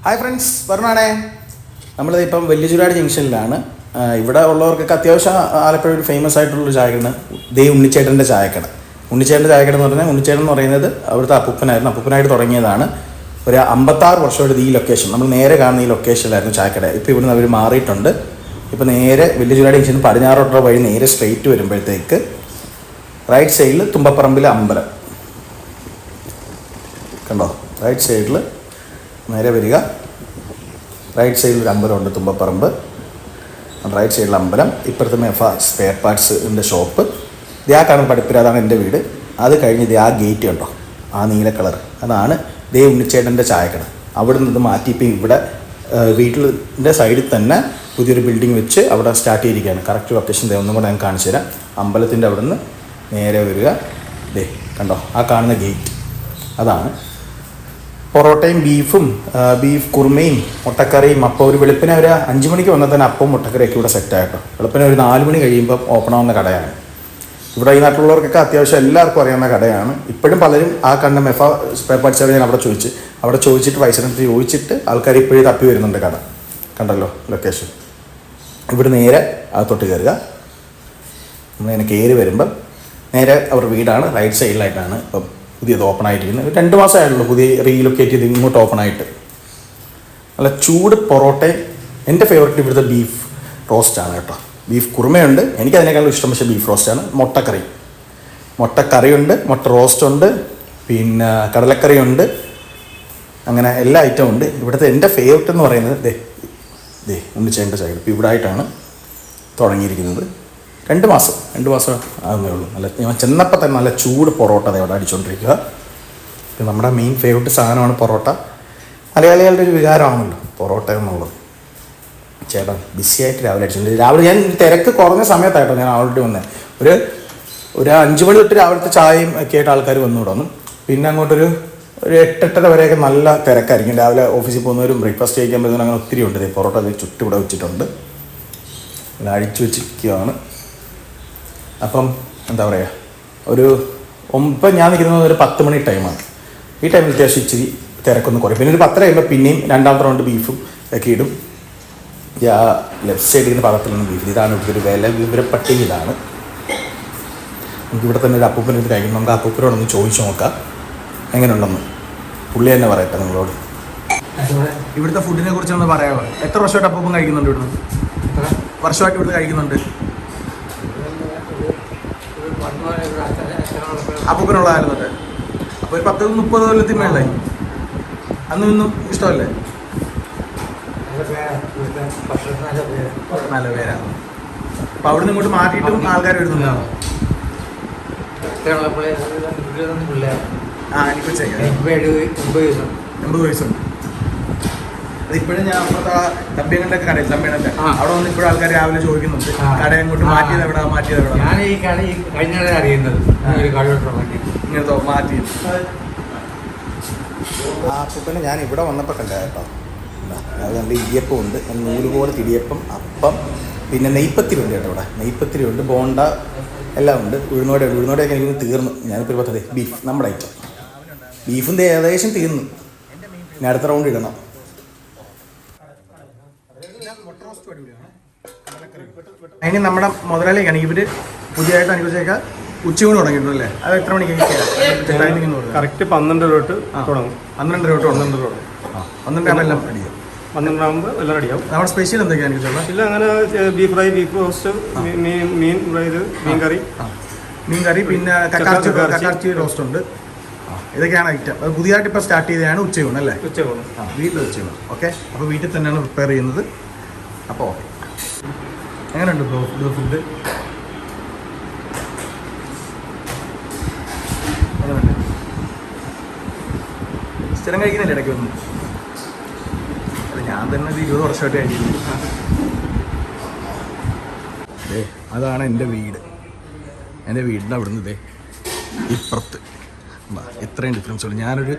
Hi friends, പറഞ്ഞാണേ നമ്മളിപ്പം വലിയചുരാട് ജംഗ്ഷനിലാണ്. ഇവിടെ ഉള്ളവർക്കൊക്കെ അത്യാവശ്യം ആലപ്പുഴ ഒരു ഫേമസ് ആയിട്ടുള്ളൊരു ചായക്കട ഉണ്ണിച്ചേട്ടൻ്റെ ചായക്കട. ഉണ്ണിച്ചേട്ടൻ്റെ ചായക്കട എന്ന് പറഞ്ഞാൽ ഉണ്ണിച്ചേട്ടൻ എന്ന് പറയുന്നത് അവിടുത്തെ അപ്പൂപ്പനായിട്ട് തുടങ്ങിയതാണ്. ഒരു 56 വർഷമായിട്ട് ഈ ലൊക്കേഷൻ നമ്മൾ നേരെ കാണുന്ന ഈ ലൊക്കേഷനിലായിരുന്നു ചായക്കട. ഇപ്പോൾ ഇവിടുന്ന് അവർ മാറിയിട്ടുണ്ട്. ഇപ്പോൾ നേരെ വലിയചുരാട് ജംഗ്ഷനിൽ പടിഞ്ഞാറോട്ട വഴി നേരെ സ്ട്രെയിറ്റ് വരുമ്പോഴത്തേക്ക് റൈറ്റ് സൈഡിൽ തുമ്പപ്പറമ്പിലെ അമ്പലം കണ്ടോ. റൈറ്റ് സൈഡിൽ നേരെ വരിക. റൈറ്റ് സൈഡിൽ ഒരു അമ്പലമുണ്ട്, തുമ്പപ്പറമ്പ്. റൈറ്റ് സൈഡിൽ അമ്പലം, ഇപ്പുറത്തെ മെഫ സ്പെയർ പാർട്സിൻ്റെ ഷോപ്പ്. ആ കാണുന്ന പഠിപ്പുര, അതാണ് എൻ്റെ വീട്. അത് കഴിഞ്ഞ് ആ ഗേറ്റ് കണ്ടോ, ആ നീല കളർ, അതാണ് ഉണ്ണിച്ചേട്ടൻ്റെ ചായക്കട. അവിടെ നിന്ന് മാറ്റി ഇപ്പോൾ ഇവിടെ വീട്ടിൻ്റെ സൈഡിൽ തന്നെ പുതിയൊരു ബിൽഡിംഗ് വെച്ച് അവിടെ സ്റ്റാർട്ട് ചെയ്തിരിക്കുകയാണ്. കറക്റ്റ് ലൊക്കേഷൻ ഒന്നും കൂടെ ഞാൻ കാണിച്ചു തരാം. അമ്പലത്തിൻ്റെ അവിടെ നിന്ന് നേരെ വരിക. കണ്ടോ, ആ കാണുന്ന ഗേറ്റ്, അതാണ്. പൊറോട്ടയും ബീഫ് കുറുമയും മുട്ടക്കറിയും അപ്പം. ഒരു വെളുപ്പിനെ ഒരു 5 മണിക്ക് വന്നാൽ തന്നെ അപ്പം മുട്ടക്കറിയൊക്കെ ഇവിടെ സെറ്റായിട്ടോ. വെളുപ്പിനെ ഒരു 4 മണി കഴിയുമ്പോൾ ഓപ്പൺ ആവുന്ന കടയാണ്. ഇവിടെ ഈ നാട്ടിലുള്ളവർക്കൊക്കെ അത്യാവശ്യം എല്ലാവർക്കും അറിയാവുന്ന കടയാണ്. ഇപ്പോഴും പലരും ആ കണ്ട മെഫ സ്പെയർ പാർട്സ് ഞാൻ അവിടെ ചോദിച്ചിട്ട് പൈസനടുത്ത് ചോദിച്ചിട്ട് ആൾക്കാർ ഇപ്പോഴും തപ്പി വരുന്നുണ്ട് കട. കണ്ടല്ലോ ലൊക്കേഷൻ. ഇവിടെ നേരെ അകത്തോട്ട് കയറുക. നമ്മളിങ്ങനെ കയറി വരുമ്പം നേരെ അവരുടെ വീടാണ്. റൈറ്റ് സൈഡിലായിട്ടാണ് ഇപ്പം പുതിയത് ഓപ്പൺ ആയിട്ടിരിക്കുന്നത്. 2 മാസമായിട്ടുള്ളൂ പുതിയ റീലൊക്കേറ്റ് ചെയ്ത് ഇങ്ങോട്ട് ഓപ്പൺ ആയിട്ട്. നല്ല ചൂട് പൊറോട്ടയും. എൻ്റെ ഫേവറേറ്റ് ഇവിടുത്തെ ബീഫ് റോസ്റ്റാണ് കേട്ടോ. ബീഫ് കുറുമയുണ്ട്, എനിക്കതിനേക്കാളും ഇഷ്ടം പക്ഷേ ബീഫ് റോസ്റ്റാണ്. മുട്ടക്കറിയുണ്ട്, മുട്ട റോസ്റ്റുണ്ട്, പിന്നെ കടലക്കറിയുണ്ട്, അങ്ങനെ എല്ലാ ഐറ്റവും ഉണ്ട്. ഇവിടുത്തെ എൻ്റെ ഫേവറേറ്റ് എന്ന് പറയുന്നത് ഉണ്ണിച്ചേട്ടൻ്റെ ചായ. ഇപ്പോൾ ഇവിടെ ആയിട്ടാണ് തുടങ്ങിയിരിക്കുന്നത്. 2 മാസം ആകുന്നേ ഉള്ളൂ. നല്ല ഞാൻ ചെന്നപ്പോൾ തന്നെ നല്ല ചൂട് പൊറോട്ട അവിടെ അടിച്ചുകൊണ്ടിരിക്കുക. പിന്നെ നമ്മുടെ മെയിൻ ഫേവറേറ്റ് സാധനമാണ് പൊറോട്ട. മലയാളികളുടെ ഒരു വികാരമാണല്ലോ പൊറോട്ട എന്നുള്ളത്. ചേട്ടൻ ബിസിയായിട്ട് രാവിലെ അടിച്ചിട്ടുണ്ട്. രാവിലെ ഞാൻ തിരക്ക് കുറഞ്ഞ സമയത്തായിട്ടോ ഞാൻ ഓൾറെഡി വന്നത്. ഒരു 5 മണി തൊട്ട് രാവിലത്തെ ചായയും ഒക്കെ ആയിട്ട് ആൾക്കാർ വന്നു തുടങ്ങും. പിന്നെ അങ്ങോട്ടൊരു 8-8:30 വരെയൊക്കെ നല്ല തിരക്കായിരിക്കും. രാവിലെ ഓഫീസിൽ പോകുന്നവരും ബ്രേക്ക്ഫാസ്റ്റ് കഴിക്കാൻ പറ്റുന്നവരും അങ്ങനെ ഒത്തിരി ഉണ്ട്. പൊറോട്ട ചുറ്റും ഇവിടെ വെച്ചിട്ടുണ്ട്, അടിച്ചു വെച്ചിരിക്കുകയാണ്. അപ്പം എന്താ പറയുക, ഇപ്പം ഞാൻ നിൽക്കുന്നത് ഒരു 10 മണി ടൈമാണ്. ഈ ടൈമിൽ അത്യാവശ്യം ഇച്ചിരി തിരക്കൊന്നും കുറയും. പിന്നെ ഒരു 10 കഴിയുമ്പോൾ പിന്നെയും 2ാമത്തെ റൗണ്ട് ബീഫും ഒക്കെ ഇടും. ആ ലെഫ്റ്റ് സൈഡിൽ നിന്ന് പാകത്തിലുള്ള ബീഫ്. ഇതാണ് ഇവിടുത്തെ ഒരു വില വിവരപ്പട്ടിക. ഇതാണ് നമുക്ക് ഇവിടെ തന്നെ ഒരു അപ്പൂപ്പനെ ഇത് കഴിക്കും. നമുക്ക് അപ്പൂപ്പനോടൊന്ന് ചോദിച്ചു നോക്കാം എങ്ങനെയുണ്ടെന്ന്. പുള്ളി തന്നെ പറയട്ടെ നിങ്ങളോട്. ഇവിടുത്തെ ഫുഡിനെ കുറിച്ചൊന്ന് പറയാമോ? എത്ര വർഷമായിട്ട് അപ്പൂപ്പൻ കഴിക്കുന്നുണ്ട് ഇവിടുന്ന്? വർഷമായിട്ട് ഇവിടുന്ന് കഴിക്കുന്നുണ്ട്. അപ്പൂപ്പനുള്ളതായിരുന്നിട്ട് അപ്പോൾ ഒരു 10-30 കൊല്ലത്തിന് മേളായി. അന്നും ഇന്നും ഇഷ്ടമല്ലേ? നല്ല പേരാണ്. അപ്പോൾ അവിടെ നിന്ന് ഇങ്ങോട്ട് മാറ്റിയിട്ടും ആൾക്കാർ വരുന്നുണ്ടാണോ? എനിക്ക് 80 വയസ്സുണ്ട്. അതിപ്പോഴും ഞാൻ അപ്പുറത്തെ തമ്പിയണ്ണൻ്റെ കടയിൽ, തമ്പിയണ്ണൻ്റെ അവിടെ വന്ന് ഇപ്പോഴും ആൾക്കാർ രാവിലെ ചോദിക്കുന്നുണ്ട് കട എങ്ങോട്ട് മാറ്റിയത് എവിടെ. ഞാൻ ഈ കട കഴിഞ്ഞാൽ അറിയുന്നത് ഇങ്ങനത്തെ മാറ്റി. ആ അപ്പൂപ്പനെ ഞാൻ ഇവിടെ വന്നപ്പോൾ കണ്ട കേട്ടോ. അത് നല്ല ഇടിയപ്പം ഉണ്ട്, നൂല് പോലെ ഇടിയപ്പം, അപ്പം, പിന്നെ നെയ്പ്പത്തിരിയുണ്ട് കേട്ടോ. ഇവിടെ നെയ്പ്പത്തിരിയുണ്ട്, ബോണ്ട എല്ലാം ഉണ്ട്. ഉഴുന്നോടെയൊക്കെ എനിക്ക് തീർന്നു. ഞാനിപ്പോൾ പത്തത് ബീഫ്, നമ്മുടെ ഐറ്റം ബീഫും ഏകദേശം തീർന്നു. ഇനി അടുത്ത റൗണ്ട് ഇടണം. അതിന് നമ്മുടെ മുതലാളിക്കാണ് ഇവർ പുതിയതായിട്ട് അനുവദിച്ചേക്കാം ഉച്ചയൂണ് തുടങ്ങിയിട്ടുണ്ടല്ലേ? അത് എത്ര മണിക്ക് ടൈമിംഗ് എന്ന് പറഞ്ഞാൽ കറക്റ്റ് 12 തൊട്ട് തുടങ്ങും. 12 തൊട്ട് 12 ആകുമ്പോൾ എല്ലാം അടിക്കും. 12 ആകുമ്പോൾ എല്ലാം റെഡിയാവും. നമ്മുടെ സ്പെഷ്യൽ എന്തൊക്കെയാണ്? ഇല്ല, അങ്ങനെ ബീഫ് ഫ്രൈ, ബീഫ് റോസ്റ്റ്, മീൻ ഫ്രൈ, മീൻ കറി, പിന്നെ കക്കാർച്ചി റോസ്റ്റ് ഉണ്ട്. ഇതൊക്കെയാണ് ഐറ്റം. അത് പുതിയതായിട്ട് ഇപ്പോൾ സ്റ്റാർട്ട് ചെയ്തതാണ് ഉച്ചയൂണ് അല്ലേ? ഉച്ചയൂണ് വീട്ടിൽ ഉച്ചയൂണ്. ഓക്കെ, അപ്പോൾ വീട്ടിൽ തന്നെയാണ് പ്രിപ്പയർ ചെയ്യുന്നത്. അപ്പോൾ എങ്ങനെയുണ്ട് ഫുഡ്? സ്ഥിരം കഴിക്കുന്നില്ല ഇടയ്ക്ക് ഒന്നും? അത് ഞാൻ തന്നെ 20 വർഷമായിട്ട് കഴിക്കുന്നു. അതാണ് എൻ്റെ വീട്. എൻ്റെ വീടിൻ്റെ അവിടുന്ന് ഇപ്പുറത്ത് എത്രയും ഡിഫറൻസ് ഉള്ളു. ഞാനൊരു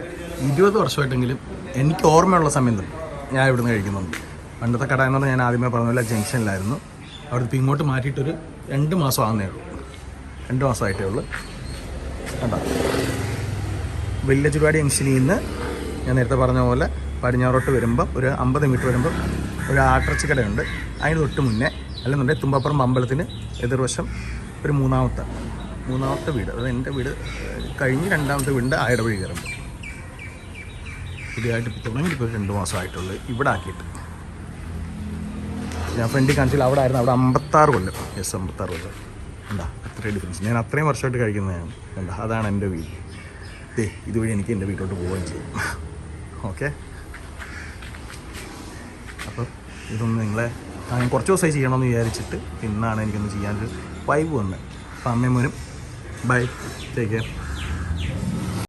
20 വർഷമായിട്ടെങ്കിലും എനിക്ക് ഓർമ്മയുള്ള സമയം തന്നെ ഞാൻ ഇവിടുന്ന് കഴിക്കുന്നുണ്ട്. പണ്ടത്തെ കട എന്ന് പറഞ്ഞാൽ ഞാൻ ആദ്യമേ പറഞ്ഞ പോലെ ജംഗ്ഷനിലായിരുന്നു. അവിടുത്തെ ഇപ്പോൾ ഇങ്ങോട്ട് മാറ്റിയിട്ടൊരു 2 മാസം ആകുന്നേ ഉള്ളൂ. 2 മാസമായിട്ടേ ഉള്ളൂ. കണ്ടോ, വലിയചുരുവാടി ജംഗ്ഷനിൽ നിന്ന് ഞാൻ നേരത്തെ പറഞ്ഞ പോലെ പടിഞ്ഞാറോട്ട് വരുമ്പോൾ ഒരു 50 മീറ്റർ വരുമ്പോൾ ഒരു ആട്ടിറച്ചി കടയുണ്ട്. അതിന് തൊട്ട് മുന്നേ അല്ലെന്നുണ്ടെങ്കിൽ തുമ്പപ്പുറം അമ്പലത്തിന് എതിർവശം ഒരു മൂന്നാമത്തെ വീട്, അത് എൻ്റെ വീട് കഴിഞ്ഞ് രണ്ടാമത്തെ വീടിൻ്റെ ആയുടെ വഴി കയറുമ്പോൾ. പുതിയതായിട്ട് ഇപ്പോൾ തുടങ്ങിയിപ്പോൾ 2 മാസമായിട്ടുള്ളൂ ഇവിടെ ആക്കിയിട്ട്. ഞാൻ ഫ്രണ്ടിൽ കാണിച്ചാൽ അവിടെ ആയിരുന്നു, അവിടെ 56 കൊല്ലം. 56 കൊല്ലം എന്താ അത്രയും ഡിഫറൻസ്. ഞാൻ അത്രയും വർഷമായിട്ട് കഴിക്കുന്നതാണ്. എന്താ അതാണ് എൻ്റെ വീട്. ഇതുവഴി എനിക്ക് എൻ്റെ വീട്ടിലോട്ട് പോവുകയും ചെയ്യും. ഓക്കെ, അപ്പോൾ ഇതൊന്ന് നിങ്ങളെ ഞാൻ കുറച്ച് ദിവസമായി ചെയ്യണമെന്ന് വിചാരിച്ചിട്ട് പിന്നാണ് എനിക്കൊന്ന് ചെയ്യാനൊരു വൈബ് വന്നത്. അപ്പോൾ അമ്മയും മോനും ബൈ, ടേക്ക് കെയർ.